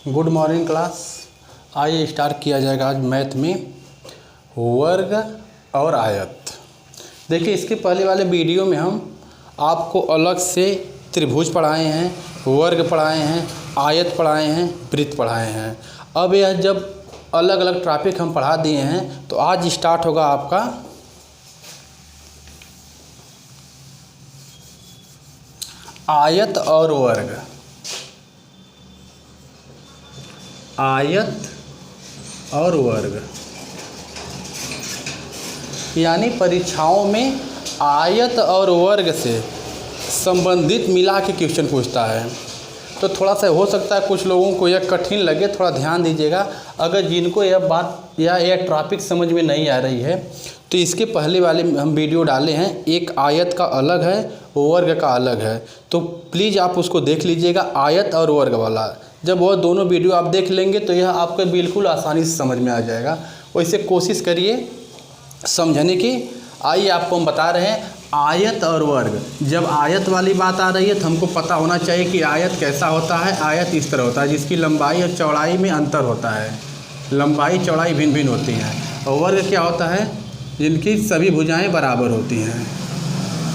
Good morning class. आइए start किया जाएगा आज मैथ में वर्ग और आयत। देखिए, इसके पहले वाले वीडियो में हम आपको अलग से त्रिभुज पढ़ाए हैं, वर्ग पढ़ाए हैं, आयत पढ़ाए हैं, वृत्त पढ़ाए हैं। अब यह जब अलग अलग टॉपिक हम पढ़ा दिए हैं तो आज स्टार्ट होगा आपका आयत और वर्ग। आयत और वर्ग यानी परीक्षाओं में आयत और वर्ग से संबंधित मिला के क्वेश्चन पूछता है। तो थोड़ा सा हो सकता है कुछ लोगों को यह कठिन लगे, थोड़ा ध्यान दीजिएगा। अगर जिनको यह बात या यह टॉपिक समझ में नहीं आ रही है तो इसके पहले वाले हम वीडियो डाले हैं, एक आयत का अलग है, वर्ग का अलग है, तो प्लीज़ आप उसको देख लीजिएगा, आयत और वर्ग वाला। जब वह दोनों वीडियो आप देख लेंगे तो यह आपको बिल्कुल आसानी से समझ में आ जाएगा। वैसे कोशिश करिए समझने की। आइए आपको हम बता रहे हैं आयत और वर्ग। जब आयत वाली बात आ रही है तो हमको पता होना चाहिए कि आयत कैसा होता है। आयत इस तरह होता है जिसकी लंबाई और चौड़ाई में अंतर होता है, लंबाई चौड़ाई भिन्न भिन्न होती हैं। और वर्ग क्या होता है? जिनकी सभी भुजाएं बराबर होती हैं,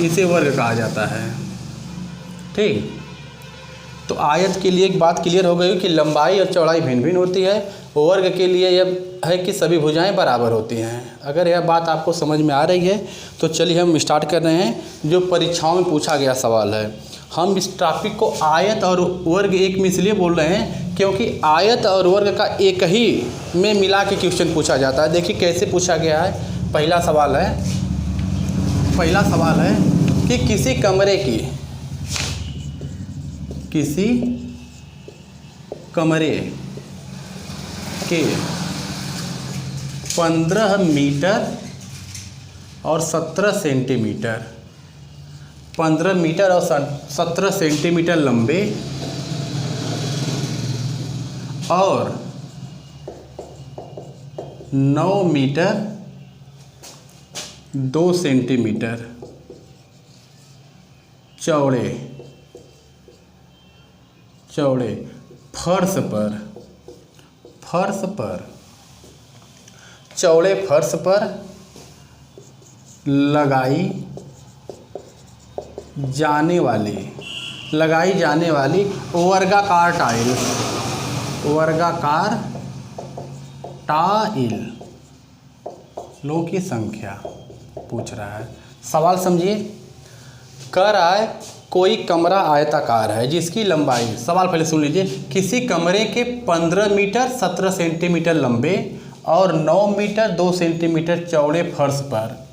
इसे वर्ग कहा जाता है। ठीक, तो आयत के लिए एक बात क्लियर हो गई कि लंबाई और चौड़ाई भिन्न भिन्न होती है। वर्ग के लिए यह है कि सभी भुजाएं बराबर होती हैं। अगर यह बात आपको समझ में आ रही है तो चलिए हम स्टार्ट कर रहे हैं। जो परीक्षाओं में पूछा गया सवाल है, हम इस टॉपिक को आयत और वर्ग एक में इसलिए बोल रहे हैं क्योंकि आयत और वर्ग का एक ही में मिला के क्वेश्चन पूछा जाता है। देखिए कैसे पूछा गया है। पहला सवाल है कि किसी कमरे के 15 मीटर और 17 सेंटीमीटर, 15 मीटर और 17 सेंटीमीटर लंबे और 9 मीटर 2 सेंटीमीटर चौड़े चौड़े फर्श पर लगाई जाने वाली वर्गाकार टाइलों की संख्या पूछ रहा है। सवाल समझिए। कह रहा है कोई कमरा आयताकार है जिसकी लंबाई, सवाल पहले सुन लीजिए, किसी कमरे के 15 मीटर 17 सेंटीमीटर लंबे और 9 मीटर 2 सेंटीमीटर चौड़े फर्श पर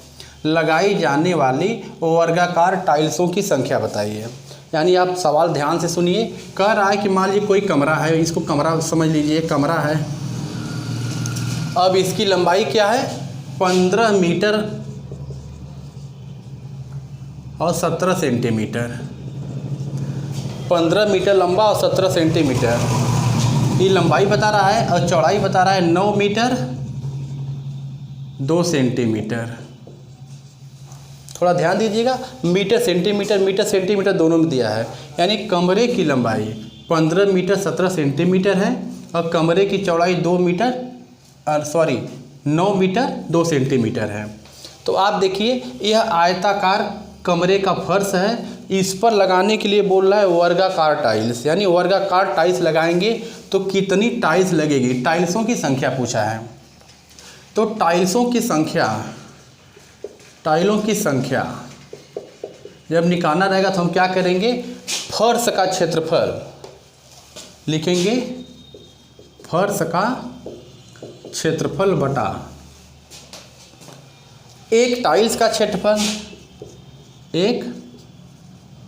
लगाई जाने वाली वर्गाकार टाइल्सों की संख्या बताइए। यानी आप सवाल ध्यान से सुनिए। कह रहा है कि मान लीजिए कोई कमरा है, इसको कमरा समझ लीजिए, कमरा है। अब इसकी लंबाई क्या है? 15 मीटर और 17 सेंटीमीटर, 15 मीटर लंबा और 17 सेंटीमीटर ये लंबाई बता रहा है, और चौड़ाई बता रहा है 9 मीटर 2 सेंटीमीटर। थोड़ा ध्यान दीजिएगा, मीटर सेंटीमीटर दोनों में दिया है। यानी कमरे की लंबाई 15 मीटर 17 सेंटीमीटर है और कमरे की चौड़ाई 9 मीटर 2 सेंटीमीटर है। तो आप देखिए यह आयताकार कमरे का फर्श है, इस पर लगाने के लिए बोल रहा है वर्गाकार टाइल्स। यानी वर्गाकार टाइल्स लगाएंगे तो कितनी टाइल्स लगेगी, टाइल्सों की संख्या पूछा है। तो टाइलों की संख्या जब निकालना रहेगा तो हम क्या करेंगे? फर्श का क्षेत्रफल लिखेंगे, फर्श का क्षेत्रफल बटा एक टाइल्स का क्षेत्रफल, एक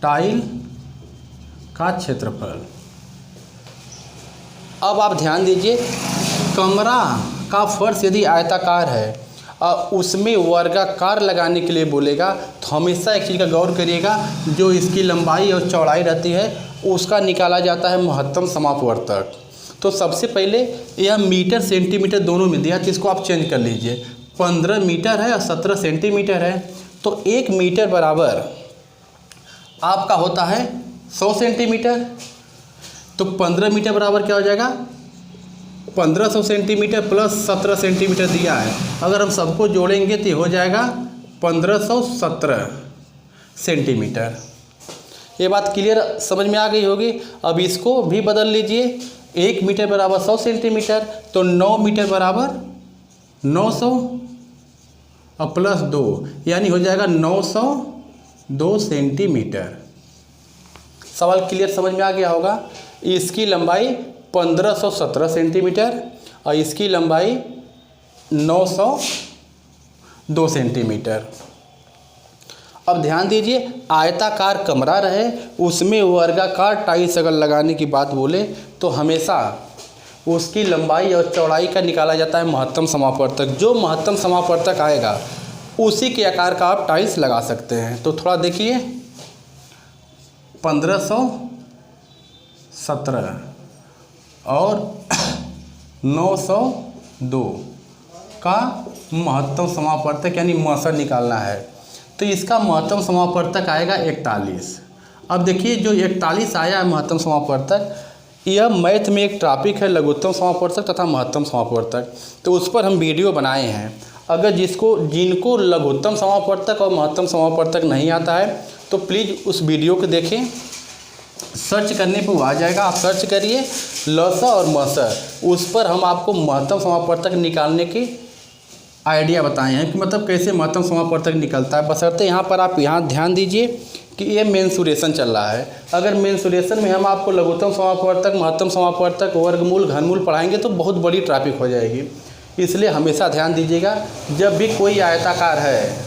टाइल का क्षेत्रफल। अब आप ध्यान दीजिए, कमरा का फर्श यदि आयताकार है और उसमें वर्गाकार लगाने के लिए बोलेगा तो हमेशा एक चीज़ का गौर करिएगा, जो इसकी लंबाई और चौड़ाई रहती है उसका निकाला जाता है महत्तम समापवर्तक। तो सबसे पहले यह मीटर सेंटीमीटर दोनों में दिया, जिसको आप चेंज कर लीजिए। 15 मीटर है और 17 सेंटीमीटर है, तो 1 मीटर बराबर आपका होता है 100 सेंटीमीटर। तो 15 मीटर बराबर क्या हो जाएगा 1500 सेंटीमीटर प्लस 17 सेंटीमीटर दिया है। अगर हम सबको जोड़ेंगे तो हो जाएगा 1517 सेंटीमीटर। ये बात क्लियर समझ में आ गई होगी। अब इसको भी बदल लीजिए, 1 मीटर बराबर 100 सेंटीमीटर, तो 9 मीटर बराबर 900 और प्लस 2 यानी हो जाएगा 902 सेंटीमीटर। सवाल क्लियर समझ में आ गया होगा। इसकी लंबाई 1517 सेंटीमीटर और इसकी लंबाई 902 सेंटीमीटर। अब ध्यान दीजिए, आयताकार कमरा रहे, उसमें वर्गाकार टाइल्स अगर लगाने की बात बोले तो हमेशा उसकी लंबाई और चौड़ाई का निकाला जाता है महत्तम समापवर्तक। जो महत्तम समापवर्तक आएगा उसी के आकार का आप टाइल्स लगा सकते हैं। तो थोड़ा देखिए, 1517 और 902 का महत्तम समापवर्तक यानी मसर निकालना है। तो इसका महत्तम समापवर्तक आएगा 41। अब देखिए, जो 41 आया है महत्तम समापवर्तक, यह मैथ में एक टॉपिक है लघुत्तम समापवर्तक तथा महत्तम समापवर्तक। तो उस पर हम वीडियो बनाए हैं। अगर जिनको लघुत्तम समापवर्तक और महत्तम समापवर्तक नहीं आता है तो प्लीज़ उस वीडियो को देखें। सर्च करने पर वो आ जाएगा, आप सर्च करिए लसा और मसर, उस पर हम आपको महत्तम समापवर्तक निकालने की आइडिया बताए हैं कि मतलब कैसे महत्तम समापवर्तक निकलता है। बशर्ते यहाँ पर आप ध्यान दीजिए कि ये मेंसुरेशन चल रहा है। अगर मेंसुरेशन में हम आपको लघुत्तम समापवर्तक, महत्तम समापवर्तक, वर्गमूल, घनमूल पढ़ाएंगे तो बहुत बड़ी ट्रैफिक हो जाएगी। इसलिए हमेशा ध्यान दीजिएगा, जब भी कोई आयताकार है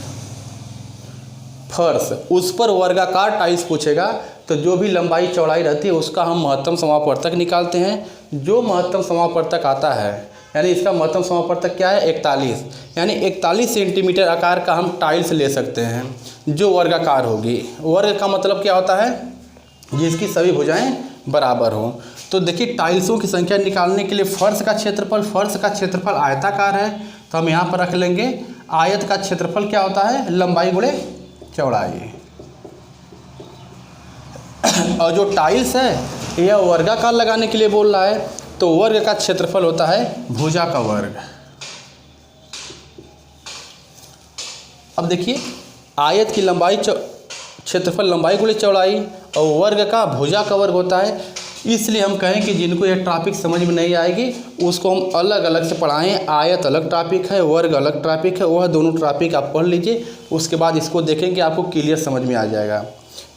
फर्श, उस पर वर्गाकार टाइल्स पूछेगा तो जो भी लंबाई चौड़ाई रहती है उसका हम महत्तम समापवर्तक निकालते हैं। जो महत्तम समापवर्तक आता है यानी इसका महत्तम समापवर्तक क्या है, 41, यानी 41 सेंटीमीटर आकार का हम टाइल्स ले सकते हैं जो वर्गाकार होगी। वर्ग का मतलब क्या होता है, जिसकी सभी भुजाएं बराबर हों। तो देखिए, टाइल्सों की संख्या निकालने के लिए फर्श का क्षेत्रफल आयताकार है तो हम यहाँ पर रख लेंगे आयत का क्षेत्रफल क्या होता है, लंबाई गुणे चौड़ाई। और जो टाइल्स है यह वर्गाकार लगाने के लिए बोल रहा है तो वर्ग का क्षेत्रफल होता है भुजा का वर्ग। अब देखिए, आयत की लंबाई क्षेत्रफल लंबाई गुणे चौड़ाई और वर्ग का भुजा का वर्ग होता है। इसलिए हम कहें कि जिनको यह टॉपिक समझ में नहीं आएगी उसको हम अलग अलग से पढ़ाएं। आयत अलग टॉपिक है, वर्ग अलग टॉपिक है, वह दोनों टॉपिक आप पढ़ लीजिए, उसके बाद इसको देखेंगे आपको क्लियर समझ में आ जाएगा।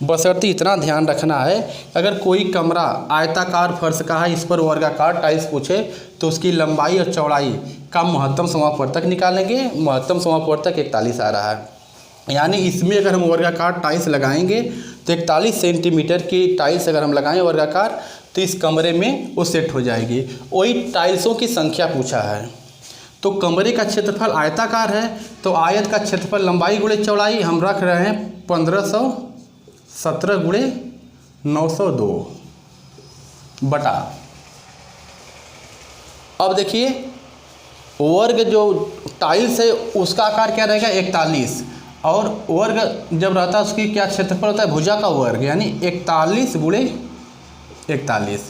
बशर्ते इतना ध्यान रखना है, अगर कोई कमरा आयताकार फर्श का है, इस पर वर्गाकार टाइल्स पूछे तो उसकी लंबाई और चौड़ाई का महत्तम समापवर्तक निकालेंगे। महत्तम समापवर्तक 41 आ रहा है, यानी इसमें अगर हम वर्गाकार टाइल्स लगाएंगे तो 41 सेंटीमीटर की टाइल्स अगर हम लगाएं वर्गाकार तो इस कमरे में वो सेट हो जाएगी। वही टाइल्सों की संख्या पूछा है। तो कमरे का क्षेत्रफल आयताकार है तो आयत का क्षेत्रफल लंबाई गुणे चौड़ाई हम रख रहे हैं 1517 गुणे 902 बटा। अब देखिए, वर्ग जो टाइल्स है उसका आकार क्या रहेगा, 41, और वर्ग जब रहता है उसकी क्या क्षेत्रफल होता है, भुजा का वर्ग, यानी 41 गुणे 41।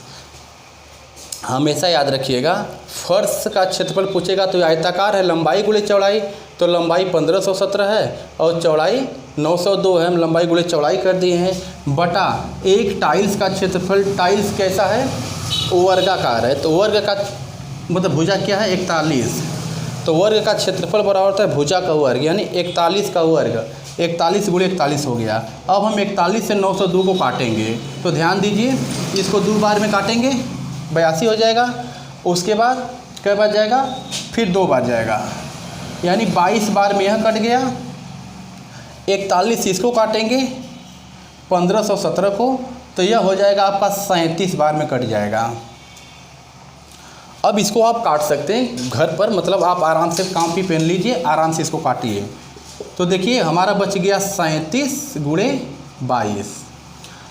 हमेशा याद रखिएगा, फर्श का क्षेत्रफल पूछेगा तो आयताकार है, लंबाई गुणे चौड़ाई, तो लंबाई 1517 है और चौड़ाई 902 है। हम लंबाई गुणे चौड़ाई कर दिए हैं, बटा एक टाइल्स का क्षेत्रफल। टाइल्स कैसा है, वर्गाकार है, तो वर्ग का मतलब भुजा क्या है, 41, तो वर्ग का क्षेत्रफल बराबर होता है भुजा का वर्ग, यानी 41 का वर्ग। 41 गुणे 41 हो गया। अब हम 41 से 902 को काटेंगे तो ध्यान दीजिए, इसको 2 बार में काटेंगे 82 हो जाएगा। उसके बाद क्या बार जाएगा, फिर 2 बार जाएगा, यानी 22 बार में यह कट गया। 41 इसको काटेंगे 1517 को, तो यह हो जाएगा आपका 37 बार में कट जाएगा। अब इसको आप काट सकते हैं घर पर, मतलब आप आराम से कॉपी पेन लीजिए, आराम से इसको काटिए। तो देखिए हमारा बच गया 37 गुणे 22,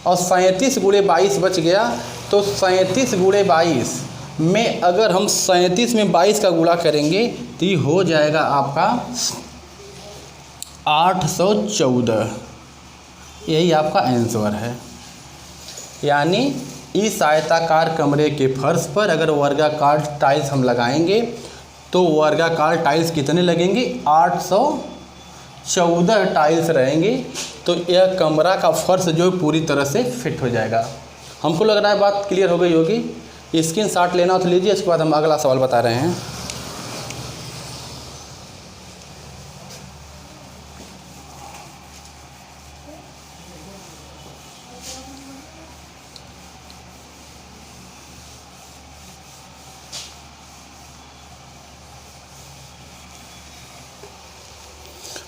और 37 गुणे 22 बच गया। तो 37 गुणे 22 में अगर हम 37 में 22 का गुणा करेंगे तो ये हो जाएगा आपका 814। यही आपका आंसर है, यानी इस आयताकार कमरे के फर्श पर अगर वर्गाकार टाइल्स हम लगाएंगे तो वर्गाकार टाइल्स कितने लगेंगे? 814 टाइल्स रहेंगे। तो यह कमरा का फर्श जो पूरी तरह से फिट हो जाएगा। हमको लग रहा है बात क्लियर हो गई होगी। स्क्रीनशॉट लेना हो तो लीजिए, इसके बाद हम अगला सवाल बता रहे हैं।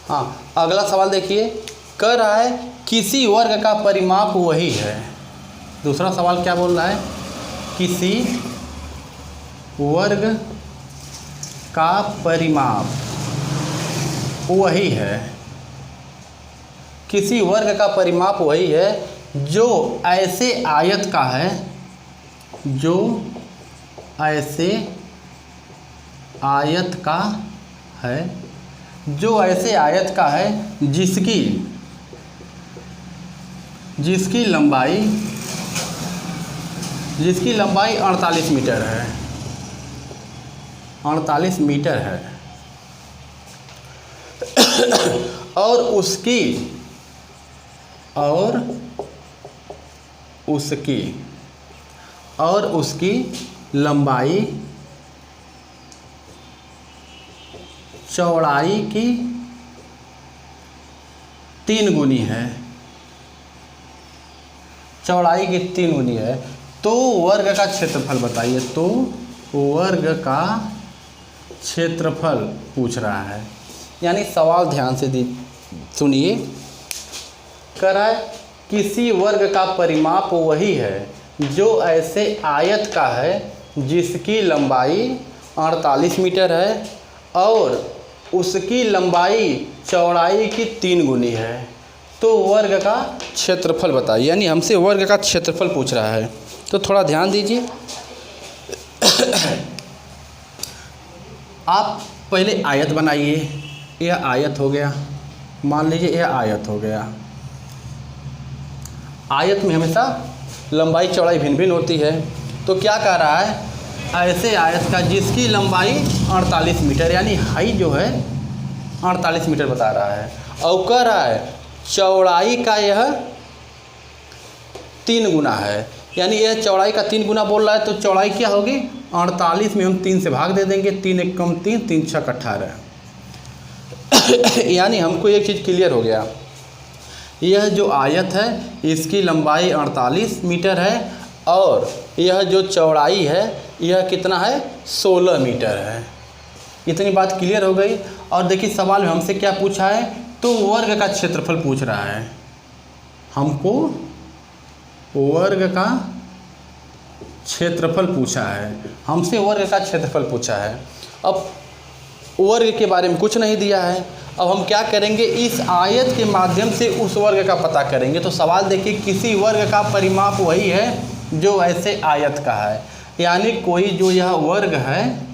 हाँ, अगला सवाल देखिए, कह रहा है किसी वर्ग का परिमाप वही है। दूसरा सवाल क्या बोल रहा है? किसी वर्ग का परिमाप वही है। किसी वर्ग का परिमाप वही है जो ऐसे आयत का है, जो ऐसे आयत का है, जो ऐसे आयत का है जिसकी लंबाई 48 मीटर है। 48 मीटर है और उसकी लंबाई चौड़ाई की 3 गुनी है। चौड़ाई की 3 गुनी है। तो वर्ग का क्षेत्रफल बताइए। तो वर्ग का क्षेत्रफल पूछ रहा है। यानी सवाल ध्यान से सुनिए। कह रहा है किसी वर्ग का परिमाप वही है जो ऐसे आयत का है जिसकी लंबाई 48 मीटर है और उसकी लंबाई चौड़ाई की 3 गुनी है। तो वर्ग का क्षेत्रफल बताइए। यानी हमसे वर्ग का क्षेत्रफल पूछ रहा है। तो थोड़ा ध्यान दीजिए। आप पहले आयत बनाइए। यह आयत हो गया, मान लीजिए यह आयत हो गया। आयत में हमेशा लंबाई चौड़ाई भिन्न भिन्न होती है। तो क्या कह रहा है? ऐसे आयत का जिसकी लंबाई 48 मीटर, यानी हाइट जो है 48 मीटर बता रहा है, और कह रहा है चौड़ाई का यह 3 गुना है। यानी यह चौड़ाई का 3 गुना बोल रहा है। तो चौड़ाई क्या होगी? 48 में हम 3 से भाग दे देंगे। 3 एक कम 3, 3 छक 18। यानी हमको एक चीज़ क्लियर हो गया। यह जो आयत है इसकी लंबाई 48 मीटर है और यह जो चौड़ाई है यह कितना है? 16 मीटर है। इतनी बात क्लियर हो गई। और देखिए सवाल में हमसे क्या पूछा है? तो वर्ग का क्षेत्रफल पूछ रहा है। हमको वर्ग का क्षेत्रफल पूछा है। हमसे वर्ग का क्षेत्रफल पूछा है। अब वर्ग के बारे में कुछ नहीं दिया है। अब हम क्या करेंगे? इस आयत के माध्यम से उस वर्ग का पता करेंगे। तो सवाल देखिए, किसी वर्ग का परिमाप वही है जो ऐसे आयत का है। यानी कोई जो यह वर्ग है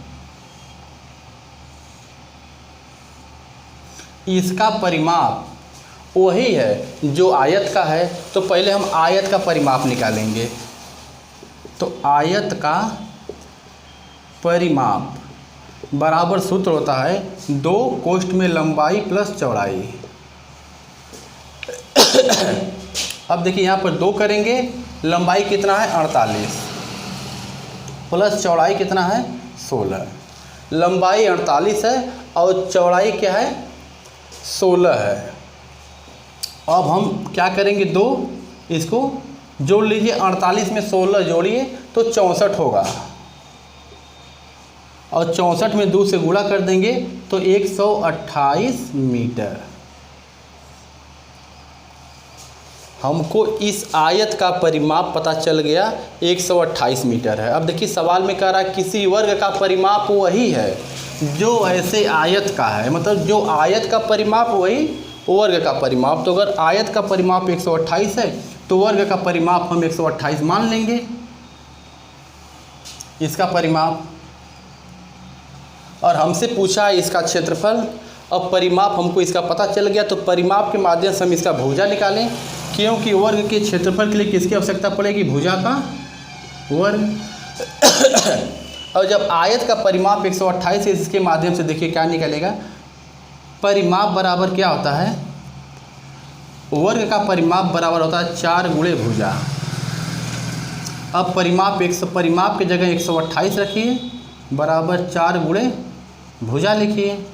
इसका परिमाप वही है जो आयत का है। तो पहले हम आयत का परिमाप निकालेंगे। तो आयत का परिमाप बराबर सूत्र होता है 2 कोष्ठ में लंबाई प्लस चौड़ाई। अब देखिए यहाँ पर 2 करेंगे। लंबाई कितना है? 48 प्लस चौड़ाई कितना है? 16। लंबाई 48 है और चौड़ाई क्या है? 16 है। अब हम क्या करेंगे? 2 इसको जोड़ लीजिए। 48 में 16 जोड़िए तो 64 होगा और 64 में 2 से गुणा कर देंगे तो 128 मीटर। हमको इस आयत का परिमाप पता चल गया 128 मीटर है। अब देखिए सवाल में कह रहा है किसी वर्ग का परिमाप वही है जो ऐसे आयत का है। मतलब जो आयत का परिमाप वही वर्ग का परिमाप। तो अगर आयत का परिमाप 128 है तो वर्ग का परिमाप हम 128 मान लेंगे इसका परिमाप। और हमसे पूछा है इसका क्षेत्रफल। अब परिमाप हमको इसका पता चल गया तो परिमाप के माध्यम से हम इसका भुजा निकालें, क्योंकि वर्ग के क्षेत्रफल के लिए किसकी आवश्यकता पड़ेगी? भुजा का वर्ग। और जब आयत का परिमाप 128 है, इसके माध्यम से देखिए क्या निकलेगा, परिमाप बराबर क्या होता है, वर्ग का परिमाप बराबर होता है 4 गुणे भुजा। अब परिमाप की जगह 128 रखिए बराबर 4 गुणे भुजा लिखिए,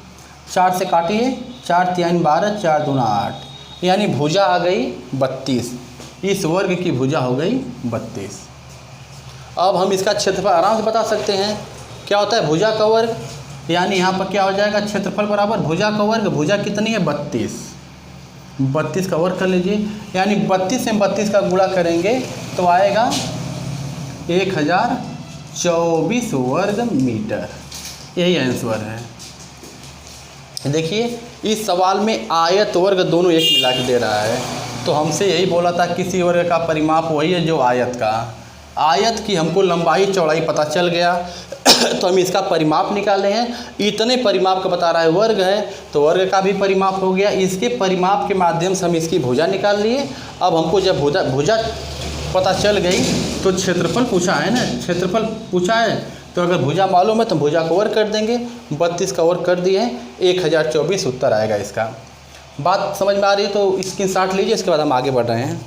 4 से काटिए, 4 3 12, 4 दूना 8, यानी भुजा आ गई 32। इस वर्ग की भुजा हो गई 32। अब हम इसका क्षेत्रफल आराम से बता सकते हैं, क्या होता है भुजा का वर्ग, यानी यहाँ पर क्या हो जाएगा, क्षेत्रफल बराबर भुजा का वर्ग। भुजा कितनी है 32, 32 का वर्ग कर लीजिए, यानी 32 में 32 का गुणा करेंगे तो आएगा 1024 वर्ग मीटर। यही आंसर है। देखिए इस सवाल में आयत वर्ग दोनों एक मिला के दे रहा है, तो हमसे यही बोला था किसी वर्ग का परिमाप वही है जो आयत का। आयत की हमको लंबाई चौड़ाई पता चल गया तो हम इसका परिमाप निकाले हैं। इतने परिमाप का बता रहा है, वर्ग है तो वर्ग का भी परिमाप हो गया। इसके परिमाप के माध्यम से हम इसकी भुजा निकाल लिए। अब हमको जब भुजा पता चल गई तो क्षेत्रफल पूछा है ना, क्षेत्रफल पूछा है तो अगर भुजा मालूम है तो भुजा को वर्ग कर देंगे। 32 का वर्ग कर दिए, 1024 उत्तर आएगा इसका। बात समझ में आ रही है तो स्क्रीनशॉट लीजिए, इसके बाद हम आगे बढ़ रहे हैं।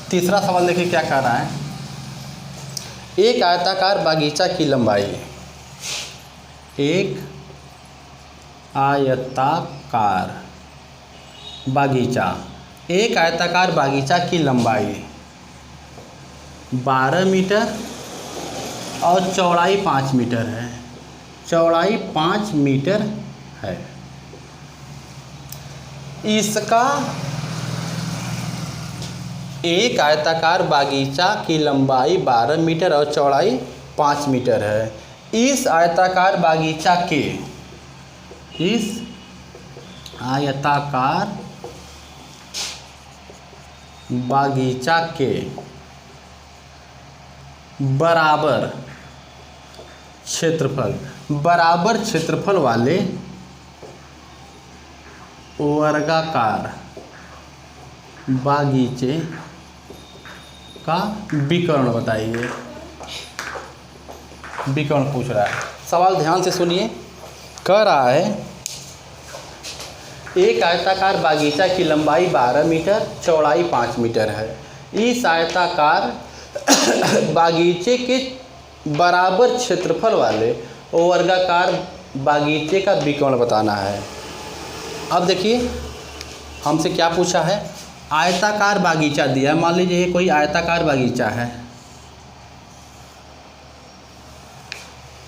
तीसरा सवाल देखिए क्या कह रहा है, एक आयताकार बागीचा की लंबाई, एक आयताकार बागीचा, एक आयताकार बागीचा की लंबाई 12 मीटर और चौड़ाई 5 मीटर है, चौड़ाई 5 मीटर है। इसका एक आयताकार बागीचा की लंबाई 12 मीटर और चौड़ाई 5 मीटर है। इस आयताकार बागीचा के, इस आयताकार बागीचा के बराबर क्षेत्रफल वाले वर्गाकार बागीचे का विकर्ण बताइए। विकर्ण पूछ रहा है, सवाल ध्यान से सुनिए। कह रहा है एक आयताकार बागीचा की लंबाई 12 मीटर चौड़ाई 5 मीटर है। इस आयताकार बागीचे के बराबर क्षेत्रफल वाले वर्गाकार बागीचे का विकर्ण बताना है। अब देखिए हमसे क्या पूछा है, आयताकार बागीचा दिया, मान लीजिए ये कोई आयताकार बागीचा है,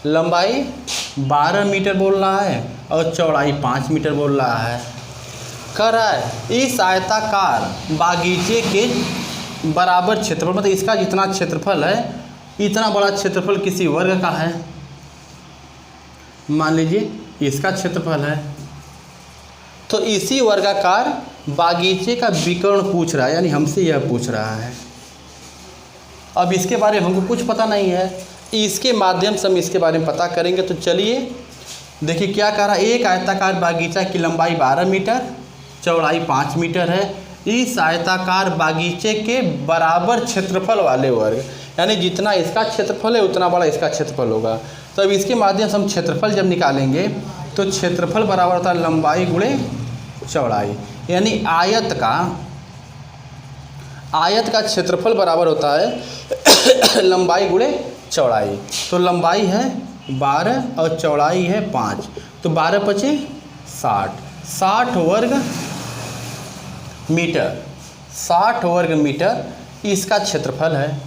लंबाई 12 मीटर बोल रहा है और चौड़ाई 5 मीटर बोल रहा है। कह रहा है इस आयताकार बागीचे के बराबर क्षेत्रफल, मतलब इसका जितना क्षेत्रफल है इतना बड़ा क्षेत्रफल किसी वर्ग का है। मान लीजिए इसका क्षेत्रफल है, तो इसी वर्गाकार बागीचे का विकर्ण पूछ रहा है, यानी हमसे यह पूछ रहा है। अब इसके बारे में हमको कुछ पता नहीं है, इसके माध्यम से हम इसके बारे में पता करेंगे। तो चलिए देखिए क्या कह रहा है, एक आयताकार बागीचा की लंबाई 12 मीटर चौड़ाई 5 मीटर है। इस आयताकार बागीचे के बराबर क्षेत्रफल वाले वर्ग, यानी जितना इसका क्षेत्रफल है उतना बड़ा इसका क्षेत्रफल होगा। तो अब इसके माध्यम से हम क्षेत्रफल जब निकालेंगे तो क्षेत्रफल बराबर होता है लंबाई गुणे चौड़ाई, यानी आयत का क्षेत्रफल बराबर होता है लंबाई गुणे चौड़ाई। तो लंबाई है 12 और चौड़ाई है 5, तो 12 पचे 60 वर्ग मीटर, 60 वर्ग मीटर इसका क्षेत्रफल है।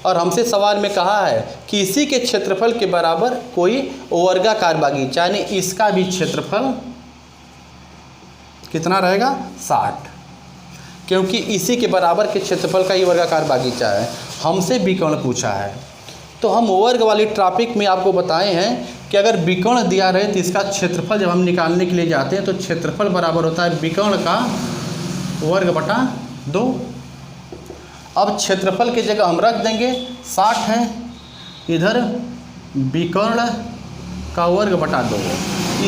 और हमसे सवाल में कहा है कि इसी के क्षेत्रफल के बराबर कोई वर्गाकार बागीचा, यानी इसका भी क्षेत्रफल कितना रहेगा 60, क्योंकि इसी के बराबर के क्षेत्रफल का ही वर्गाकार बागीचा है। हमसे विकर्ण पूछा है, तो हम वर्ग वाली टॉपिक में आपको बताए हैं कि अगर विकर्ण दिया रहे तो इसका क्षेत्रफल जब हम निकालने के लिए जाते हैं तो क्षेत्रफल बराबर होता है विकर्ण का वर्ग बटा 2। अब क्षेत्रफल की जगह हम रख देंगे 60 है, इधर विकर्ण का वर्ग बटा 2,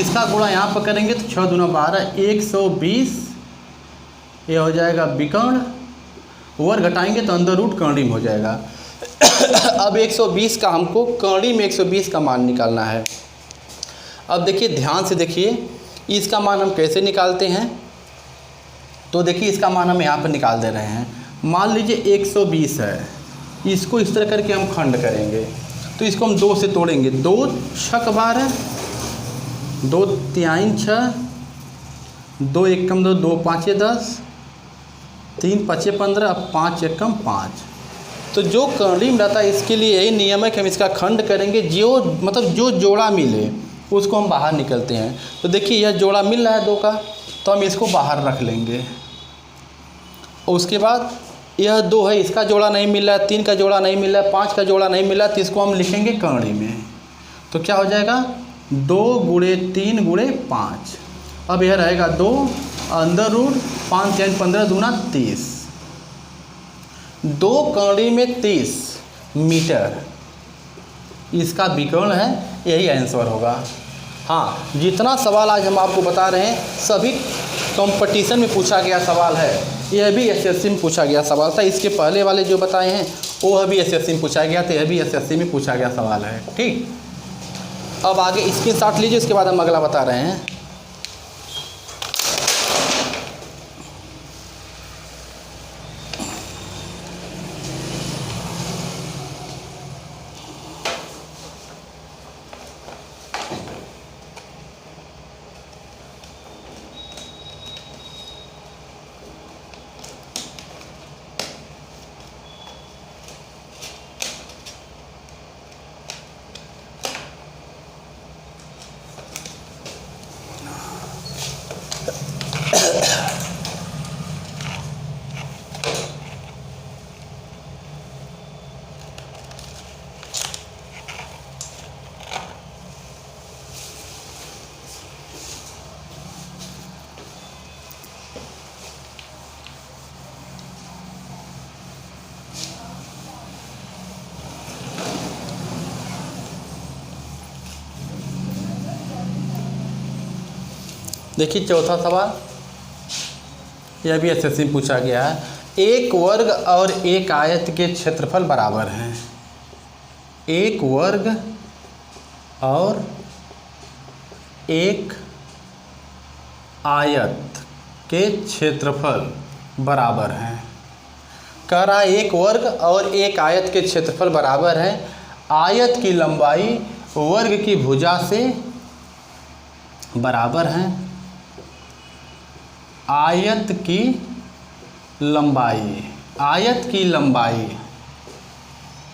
इसका गुणा यहाँ पर करेंगे तो 6 दूना 12, 120, ये हो जाएगा विकर्ण, वर्ग घटाएंगे तो अंदर रूट कर्णिम हो जाएगा। अब 120 का हमको कर्णिम 120 का मान निकालना है। अब देखिए ध्यान से देखिए इसका मान हम कैसे निकालते हैं। तो देखिए इसका मान हम यहाँ पर निकाल दे रहे हैं। मान लीजिए 120 है, इसको इस तरह करके हम खंड करेंगे तो इसको हम 2 से तोड़ेंगे। 2 छक 12, 2 तिहाई 6, 2 एकम 2, 2 पाँचे 10, 3 पाँचे 15, अब 5 एकम 5। तो जो कर्णिम रहता है इसके लिए यही नियम है कि हम इसका खंड करेंगे, जो मतलब जो जोड़ा मिले उसको हम बाहर निकलते हैं। तो देखिए यह जोड़ा मिल रहा है 2 का, तो हम इसको बाहर रख लेंगे। उसके बाद यह 2 है, इसका जोड़ा नहीं मिल रहा है, 3 का जोड़ा नहीं मिल रहा है, 5 का जोड़ा नहीं मिल रहा है, तो इसको हम लिखेंगे कर्णी में। तो क्या हो जाएगा 2 गुणे 3 गुणे 5। अब यह रहेगा 2 अंदर रूट 5 यानी 15 दूना 30, 2 कर्णी में 30 मीटर इसका विकर्ण है, यही आंसर होगा। हाँ, जितना सवाल आज हम आपको बता रहे हैं सभी कंपटीशन में पूछा गया सवाल है। यह भी एसएससी में पूछा गया सवाल था। इसके पहले वाले जो बताए हैं वो भी एसएससी में पूछा गया था, यह भी एसएससी में पूछा गया सवाल है। ठीक, अब आगे स्क्रीनशॉट लीजिए, उसके बाद हम अगला बता रहे हैं। देखिए चौथा सवाल, यह भी एसएससी में पूछा गया है। एक वर्ग और एक आयत के क्षेत्रफल बराबर हैं। एक वर्ग और एक आयत के क्षेत्रफल बराबर हैं। कह रहा है एक वर्ग और एक आयत के क्षेत्रफल बराबर है। आयत की लंबाई वर्ग की भुजा से बराबर है। आयत की लंबाई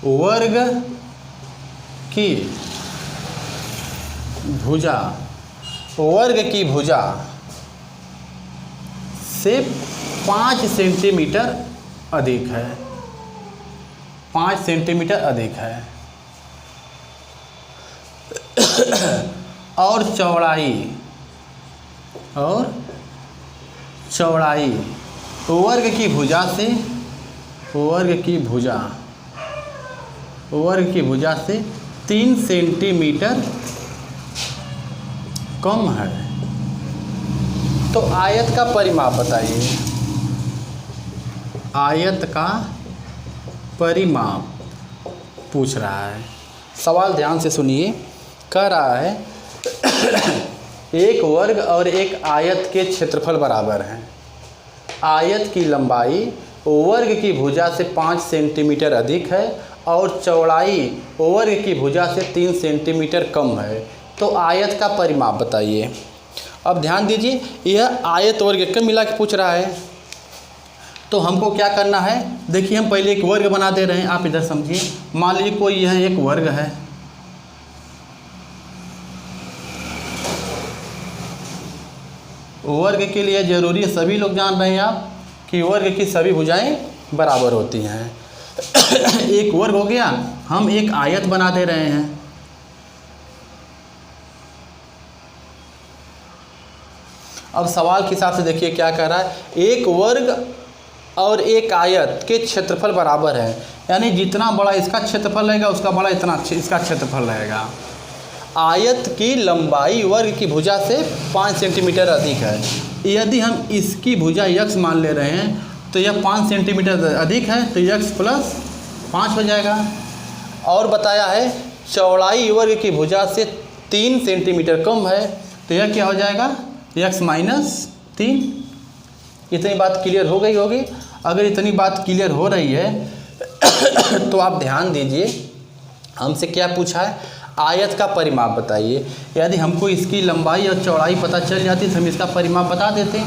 वर्ग की भुजा से 5 सेंटीमीटर अधिक है। 5 सेंटीमीटर अधिक है। और चौड़ाई वर्ग की भुजा से 3 सेंटीमीटर कम है। तो आयत का परिमाप बताइए। आयत का परिमाप पूछ रहा है। सवाल ध्यान से सुनिए। कह रहा है एक वर्ग और एक आयत के क्षेत्रफल बराबर हैं। आयत की लंबाई वर्ग की भुजा से 5 सेंटीमीटर अधिक है और चौड़ाई वर्ग की भुजा से 3 सेंटीमीटर कम है। तो आयत का परिमाप बताइए। अब ध्यान दीजिए, यह आयत वर्ग का मिला के पूछ रहा है। तो हमको क्या करना है, देखिए हम पहले एक वर्ग बना दे रहे हैं। आप इधर समझिए, मान लीजिए कोई यह एक वर्ग है। वर्ग के लिए जरूरी है, सभी लोग जान रहे हैं आप कि वर्ग की सभी भुजाएं बराबर होती हैं। एक वर्ग हो गया, हम एक आयत बना दे रहे हैं। अब सवाल के हिसाब से देखिए क्या कह रहा है, एक वर्ग और एक आयत के क्षेत्रफल बराबर है, यानी जितना बड़ा इसका क्षेत्रफल रहेगा उसका बड़ा इतना इसका क्षेत्रफल रहेगा। आयत की लंबाई वर्ग की भुजा से 5 सेंटीमीटर अधिक है। यदि हम इसकी भुजा यक्स मान ले रहे हैं तो यह 5 सेंटीमीटर अधिक है, तो यक्स प्लस 5 हो जाएगा। और बताया है चौड़ाई वर्ग की भुजा से 3 सेंटीमीटर कम है, तो यह क्या हो जाएगा, यक्स माइनस 3। इतनी बात क्लियर हो गई होगी। अगर इतनी बात क्लियर हो रही है तो आप ध्यान दीजिए, हमसे क्या पूछा है, आयत का परिमाप बताइए। यदि हमको इसकी लंबाई और चौड़ाई पता चल जाती तो हम इसका परिमाप बता देते।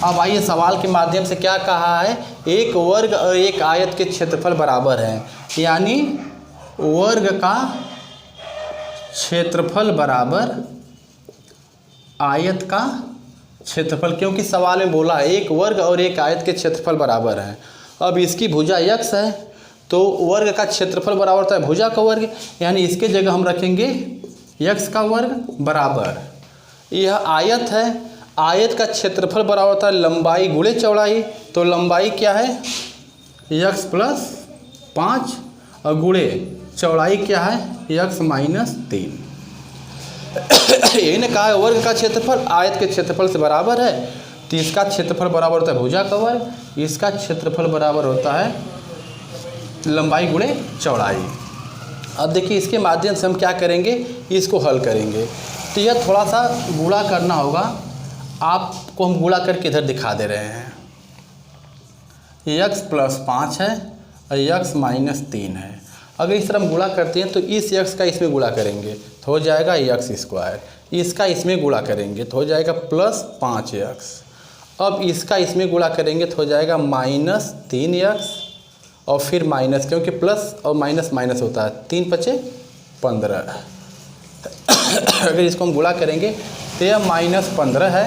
अब आइए सवाल के माध्यम से क्या कहा है, एक वर्ग और एक आयत के क्षेत्रफल बराबर हैं, यानी वर्ग का क्षेत्रफल बराबर आयत का क्षेत्रफल, क्योंकि सवाल में बोला है एक वर्ग और एक आयत के क्षेत्रफल बराबर हैं। अब इसकी भुजा यक्स है तो वर्ग का क्षेत्रफल बराबर होता है भुजा का वर्ग, यानी इसके जगह हम रखेंगे यक्स का वर्ग बराबर, यह आयत है, आयत का क्षेत्रफल बराबर होता है लंबाई गुणे चौड़ाई, तो लंबाई क्या है यक्स प्लस 5 और गुणे चौड़ाई क्या है यक्स माइनस 3। यही ने कहा है वर्ग का क्षेत्रफल आयत के क्षेत्रफल से बराबर है, तो इसका क्षेत्रफल बराबर होता है भुजा का वर्ग, इसका क्षेत्रफल बराबर होता है लंबाई गुणे चौड़ाई। अब देखिए इसके माध्यम से हम क्या करेंगे, इसको हल करेंगे। तो यह थोड़ा सा गुणा करना होगा, आपको हम गुणा करके इधर दिखा दे रहे हैं। यक्स प्लस 5 है और यक्स माइनस 3 है। अगर इस तरह हम गुणा करते हैं तो इस यक्स का इसमें गुणा करेंगे तो हो जाएगा यक्स स्क्वायर, इसका इसमें गुणा करेंगे तो हो जाएगा प्लस 5 यक्स, अब इसका इसमें गुणा करेंगे तो हो जाएगा माइनस 3 यक्स और फिर माइनस, क्योंकि प्लस और माइनस माइनस होता है, 3 × 5 = 15। अगर इसको हम गुणा करेंगे तो यह माइनस 15 है,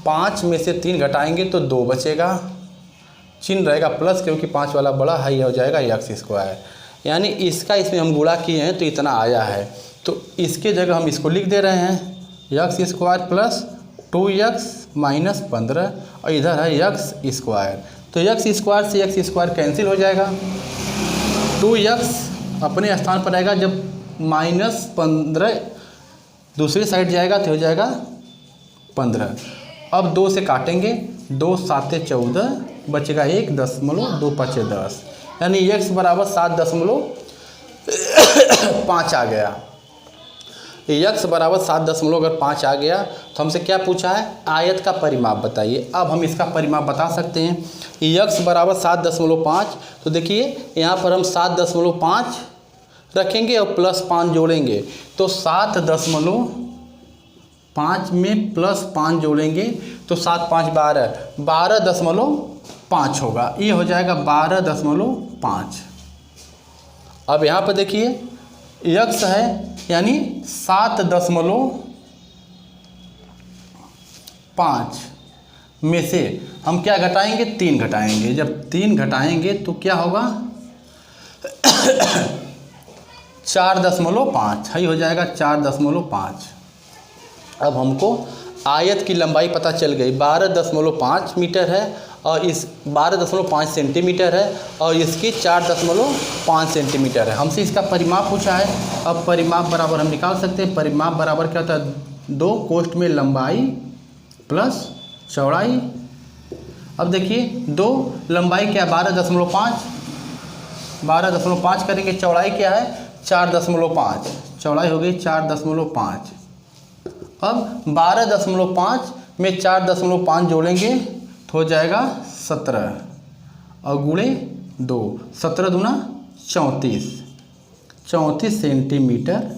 5 में से 3 घटाएंगे तो 2 बचेगा, चिन्ह रहेगा प्लस क्योंकि 5 वाला बड़ा है, यह हो जाएगा यक्स स्क्वायर। यानी इसका इसमें हम गुणा किए हैं तो इतना आया है, तो इसके जगह हम इसको लिख दे रहे हैं x square plus 2x minus 15 और इधर है यक्स स्क्वायर, तो यक्स स्क्वायर से यक्स स्क्वायर कैंसिल हो जाएगा, 2x अपने स्थान पर आएगा, जब माइनस 15 दूसरी साइड जाएगा तो हो जाएगा 15। अब 2 से काटेंगे, 2 × 7 = 14, बचेगा 1 दशमलव 2 × 5 = 10, यानी x बराबर 7.5 आ गया। x बराबर 7.5 आ गया तो हमसे क्या पूछा है, आयत का परिमाप बताइए। अब हम इसका परिमाप बता सकते हैं, x बराबर 7.5, तो देखिए यहाँ पर हम 7.5 रखेंगे और प्लस 5 जोड़ेंगे, तो 7.5 में प्लस 5 जोड़ेंगे तो 7 × 5 = 12, 12.5 होगा, ये हो जाएगा 12.5। अब यहाँ पर देखिए यक्स है यानी 7.5 में से हम क्या घटाएंगे, 3 घटाएंगे, जब 3 घटाएंगे तो क्या होगा 4.5 है, हो जाएगा 4.5। अब हमको आयत की लंबाई पता चल गई, 12.5 मीटर है और इस 12.5 सेंटीमीटर है और इसकी 4.5 सेंटीमीटर है। हमसे इसका परिमाप पूछा है। अब परिमाप बराबर हम निकाल सकते हैं, परिमाप बराबर क्या होता है, 2 कोष्ठ में लंबाई प्लस चौड़ाई। अब देखिए 2 लंबाई क्या है 12.5 करेंगे, चौड़ाई क्या है 4.5, चौड़ाई हो गई 4.5। अब 12.5 में 4.5 जोड़ेंगे तो हो जाएगा 17 और गुणे 2, 17 दूना 34 सेंटीमीटर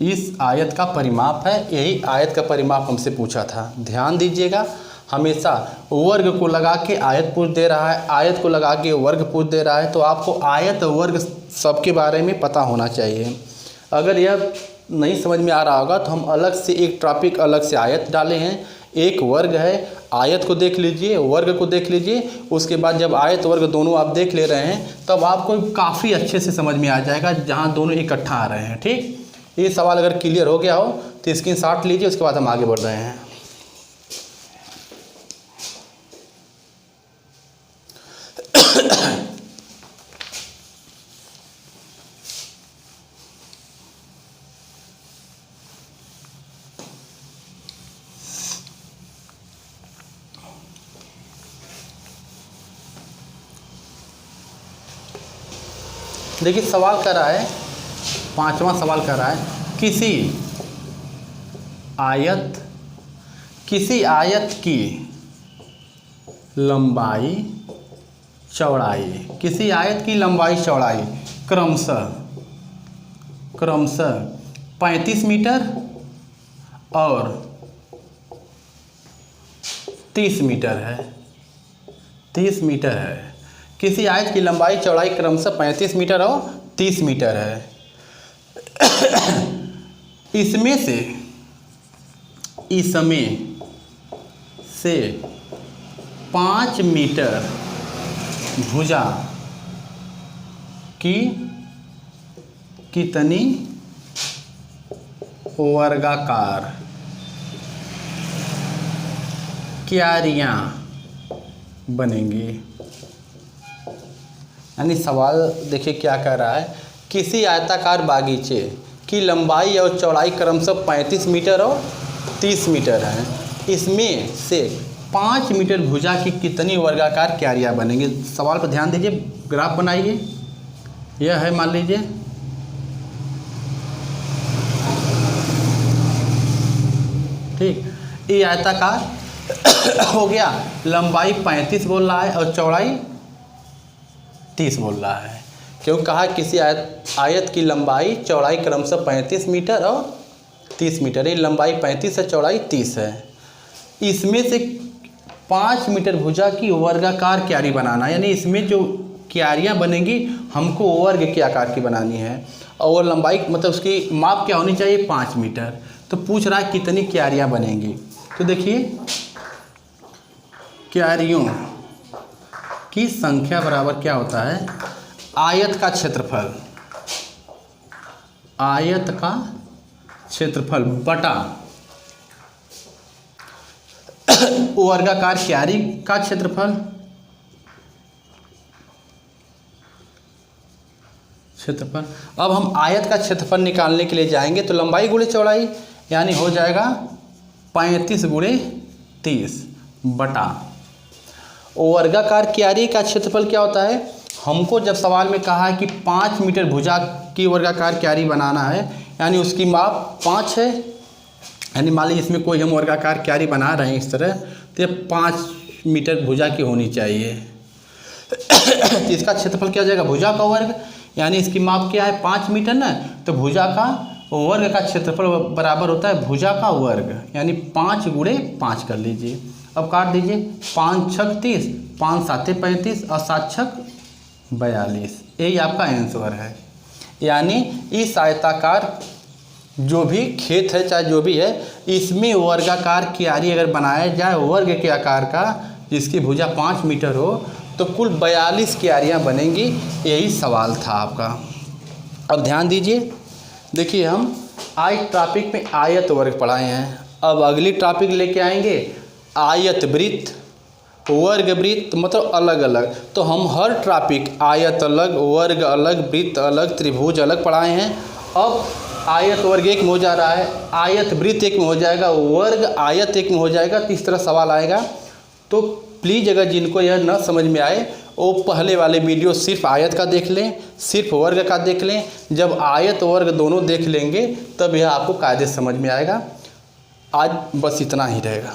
इस आयत का परिमाप है। यही आयत का परिमाप हमसे पूछा था। ध्यान दीजिएगा, हमेशा वर्ग को लगा के आयत पूछ दे रहा है, आयत को लगा के वर्ग पूछ दे रहा है, तो आपको आयत वर्ग सबके बारे में पता होना चाहिए। अगर यह नहीं समझ में आ रहा होगा तो हम अलग से एक टॉपिक अलग से आयत डाले हैं, एक वर्ग है, आयत को देख लीजिए, वर्ग को देख लीजिए, उसके बाद जब आयत वर्ग दोनों आप देख ले रहे हैं तब आपको काफ़ी अच्छे से समझ में आ जाएगा जहाँ दोनों इकट्ठा आ रहे हैं। ठीक, ये सवाल अगर क्लियर हो गया हो तो स्क्रीनशॉट लीजिए, उसके बाद हम आगे बढ़ रहे हैं। देखिए सवाल कर रहा है, 5वां सवाल कर रहा है, किसी आयत की लंबाई चौड़ाई, किसी आयत की लंबाई चौड़ाई क्रमशः 35 मीटर और 30 मीटर है। 30 मीटर है। किसी आयत की लंबाई चौड़ाई क्रमशः 35 मीटर और 30 मीटर है। इसमें से 5 मीटर भुजा की कितनी वर्गाकार क्यारियां बनेंगी। यानी सवाल देखिए क्या कह रहा है, किसी आयताकार बागीचे की लंबाई और चौड़ाई क्रमशः 35 मीटर और 30 मीटर है। इसमें से 5 मीटर भुजा की कितनी वर्गाकार क्यारियां बनेंगी। सवाल पर ध्यान दीजिए, ग्राफ बनाइए। यह है, मान लीजिए ठीक, ये आयताकार हो गया, लंबाई 35 बोल रहा है और चौड़ाई 30 बोल रहा है। क्यों कहा, किसी आयत की लंबाई चौड़ाई क्रमशः 35 मीटर और 30 मीटर, ये लंबाई 35 है, चौड़ाई 30 है। इसमें से 5 मीटर भुजा की वर्गाकार क्यारी बनाना, यानी इसमें जो क्यारियां बनेंगी हमको वर्ग के आकार की बनानी है और लंबाई मतलब उसकी माप क्या होनी चाहिए, 5 मीटर। तो पूछ रहा है कितनी क्यारियां बनेंगी। तो देखिए क्यारियों की संख्या बराबर क्या होता है, आयत का क्षेत्रफल बटा वर्गाकार क्यारी का क्षेत्रफल। अब हम आयत का क्षेत्रफल निकालने के लिए जाएंगे तो लंबाई गुणे चौड़ाई, यानी हो जाएगा 35 गुणे 30 बटा वर्गाकार क्यारी का क्षेत्रफल क्या होता है। हमको जब सवाल में कहा है कि 5 मीटर भुजा की वर्गाकार क्यारी बनाना है, यानी उसकी माप 5 है, यानी मान लीजिए इसमें कोई हम वर्गाकार क्यारी बना रहे हैं इस तरह, तो ये 5 मीटर भुजा की होनी चाहिए। तो इसका क्षेत्रफल क्या हो जाएगा, भुजा का वर्ग, यानी इसकी माप क्या है 5 मीटर ना, तो भुजा का वर्ग का क्षेत्रफल बराबर होता है भुजा का वर्ग, यानी 5 गुणे 5 कर लीजिए। अब काट दीजिए, 5 छक 30, 5 साते 35 और 7 छक 42, यही आपका आंसर है। यानी इस आयताकार जो भी खेत है चाहे जो भी है, इसमें वर्गाकार क्यारी अगर बनाया जाए वर्ग के आकार का, जिसकी भुजा 5 मीटर हो, तो कुल 42 क्यारियां बनेंगी। यही सवाल था आपका। अब ध्यान दीजिए, देखिए हम आज टॉपिक में आयत वर्ग पढ़ाए हैं, अब अगली टॉपिक लेके आएंगे आयत वृत्त, वर्ग वृत्त, मतलब अलग अलग। तो हम हर टॉपिक आयत अलग, वर्ग अलग, वृत्त अलग, त्रिभुज अलग पढ़ाए हैं। अब आयत वर्ग एक में हो जा रहा है, आयत वृत्त एक में हो जाएगा, वर्ग आयत एक में हो जाएगा, तो इस तरह सवाल आएगा। तो प्लीज़ अगर जिनको यह न समझ में आए वो पहले वाले वीडियो सिर्फ आयत का देख लें, सिर्फ वर्ग का देख लें। जब आयत वर्ग दोनों देख लेंगे तब यह आपको कायदे समझ में आएगा। आज बस इतना ही रहेगा।